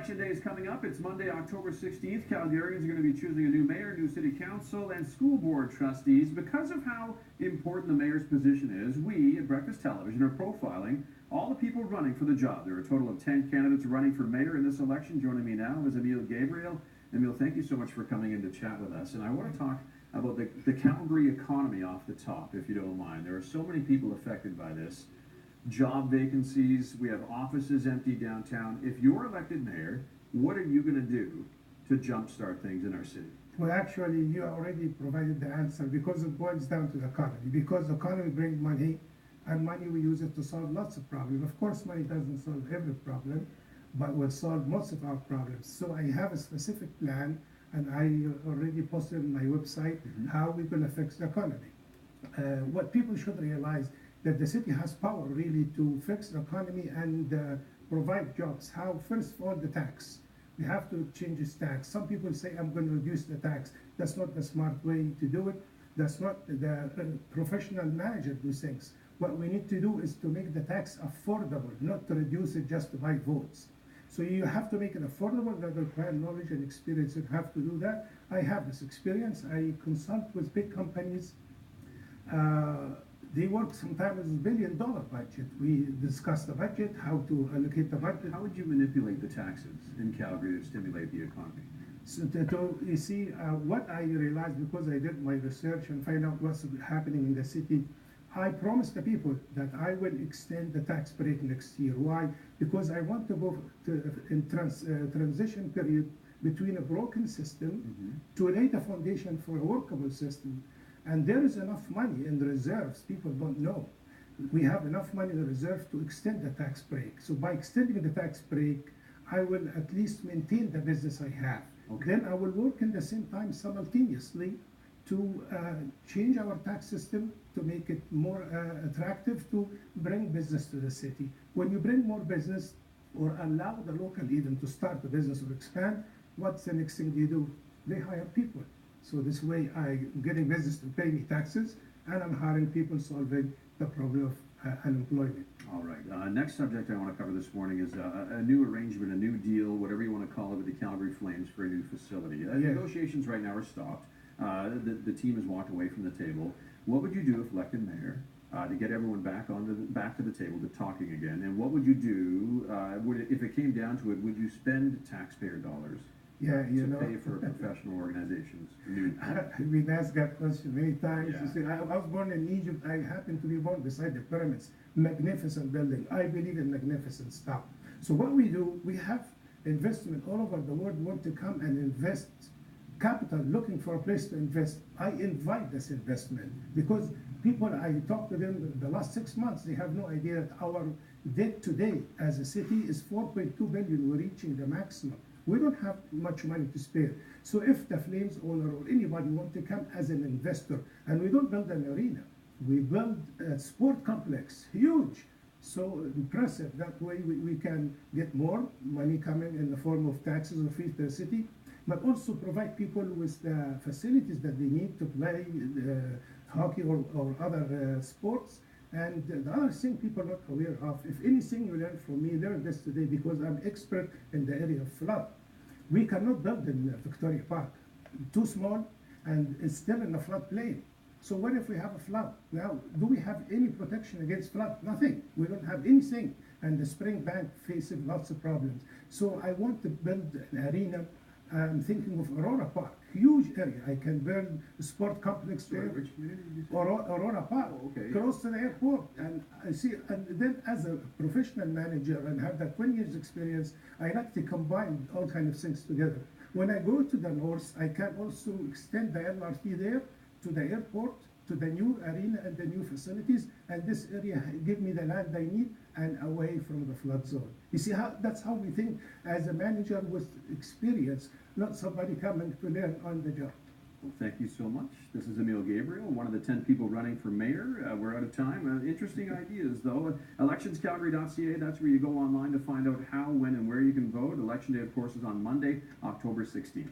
Election day is coming up. It's Monday, October 16th. Calgarians are going to be choosing a new mayor, new city council, and school board trustees. Because of how important the mayor's position is, we at Breakfast Television are profiling all the people running for the job. There are a total of 10 candidates running for mayor in this election. Joining me now is Emile Gabriel. Emile, thank you so much for coming in to chat with us. And I want to talk about the Calgary economy off the top, if you don't mind. There are so many people affected by this. Job vacancies, we have offices empty downtown. If you're elected mayor, what are you going to do to jumpstart things in our city? Well, actually, you already provided the answer because it boils down to the economy. Because the economy brings money, and money we use it to solve lots of problems. Of course, money doesn't solve every problem, but will solve most of our problems. So I have a specific plan, and I already posted on my website how we're going to fix the economy. What people should realize that the city has power really to fix the economy and provide jobs. How? First of all, the tax. We have to change this tax. Some people say, I'm going to reduce the tax. That's not the smart way to do it. That's not the professional manager do things. What we need to do is to make the tax affordable, not to reduce it just to buy votes. So you have to make it affordable. That requires knowledge and experience. You have to do that. I have this experience. I consult with big companies. They work sometimes with $1 billion budget. We discuss the budget, how to allocate the budget. How would you manipulate the taxes in Calgary to stimulate the economy? So you see, what I realized because I did my research and find out what's happening in the city, I promised the people that I will extend the tax break next year. Why? Because I want to go in transition period between a broken system to lay the foundation for a workable system. And there is enough money in the reserves, people don't know. We have enough money in the reserve to extend the tax break. So by extending the tax break, I will at least maintain the business I have. Okay. Then I will work in the same time simultaneously to change our tax system to make it more attractive to bring business to the city. When you bring more business or allow the local even to start the business or expand, what's the next thing they do? They hire people. So this way I'm getting business to pay me taxes and I'm hiring people solving the problem of unemployment. All right. Next subject I want to cover this morning is a new arrangement, a new deal, whatever you want to call it, with the Calgary Flames for a new facility. Negotiations right now are stopped. The team has walked away from the table. What would you do if elected mayor to get everyone back to the table to talking again? And what would you do if it came down to it? Would you spend taxpayer dollars? To pay for professional organizations? I've been asked that question many times. You see, I was born in Egypt. I happen to be born beside the pyramids. Magnificent building. I believe in magnificent stuff. So what we do, we have investment all over the world want to come and invest capital, looking for a place to invest. I invite this investment because people, I talked to them the last 6 months, they have no idea that our debt today as a city is 4.2 billion. We're reaching the maximum. We don't have much money to spare. So if the Flames owner or anybody want to come as an investor, and we don't build an arena, we build a sport complex, huge, so impressive. That way we can get more money coming in the form of taxes or fees to the city, but also provide people with the facilities that they need to play hockey or other sports. And the other thing people are not aware of, if anything you learn from me, learn this today because I'm expert in the area of flood. We cannot build in Victoria Park. Too small and it's still in the floodplain. So what if we have a flood? Now, do we have any protection against flood? Nothing. We don't have anything. And the spring bank facing lots of problems. So I want to build an arena. I'm thinking of Aurora Park, huge area. I can build a sport complex there. Aurora Park, close to the airport. And I see, and then as a professional manager and have that 20 years experience, I like to combine all kinds of things together. When I go to the north, I can also extend the LRT there to the airport, to the new arena and the new facilities, and this area give me the land I need and away from the flood zone. You see, that's how we think as a manager with experience, not somebody coming to learn on the job. Well, thank you so much. This is Emile Gabriel, one of the 10 people running for mayor. We're out of time. Interesting ideas, though. Electionscalgary.ca, that's where you go online to find out how, when, and where you can vote. Election day, of course, is on Monday, October 16th.